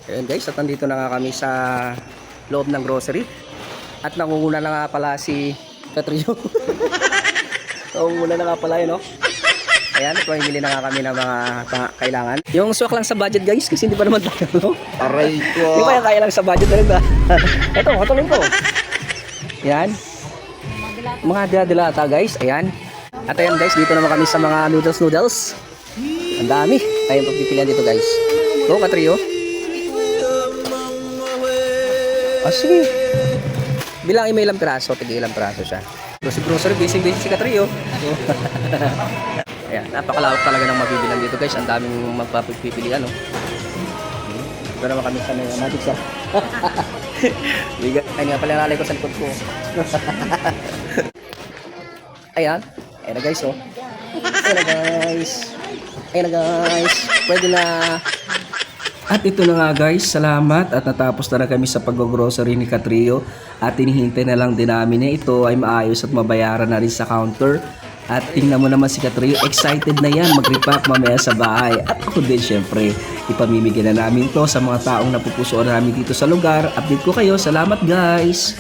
Ayan guys, at nandito na nga kami sa loob ng grocery. At nangunguna na nga pala si Katrio. Nangunguna na nga pala yun, no? Ayan, at mamimili na nga kami ng mga kailangan. Yung swak lang sa budget guys, kasi hindi pa naman tayo, no? Aray ko. Hindi pa yung kaya lang sa budget talaga. Ito, katulong ko. Ayan. Mga dila-dilata guys, ayan. At ayan guys, dito naman kami sa mga noodles. Ang dami. Tayong pagpipilian dito guys. Go, Katrio. Ah, sige. Bilang email ilang piraso, ilang piraso siya. Grocery, busy si Katrio. Ayan, napakalawak talaga ng mabibilang dito guys. Ang daming magpapipilian, no? Ito naman kami sa Magic Shop. Ay nga pala nalay ko sa likod ko. Ayan. Ayan na guys, oh. Ayan na guys. Ayan na guys. Pwede na. At ito na nga guys, salamat at natapos na kami sa pag-grocery ni Katrio. At hinihintay na lang din namin na ito ay maayos at mabayaran na rin sa counter. At tingnan mo naman si Katrio, excited na yan mag-repack mamaya sa bahay. At ako din syempre, ipamimigay na namin to sa mga taong napupusuan namin dito sa lugar. Update ko kayo, salamat guys!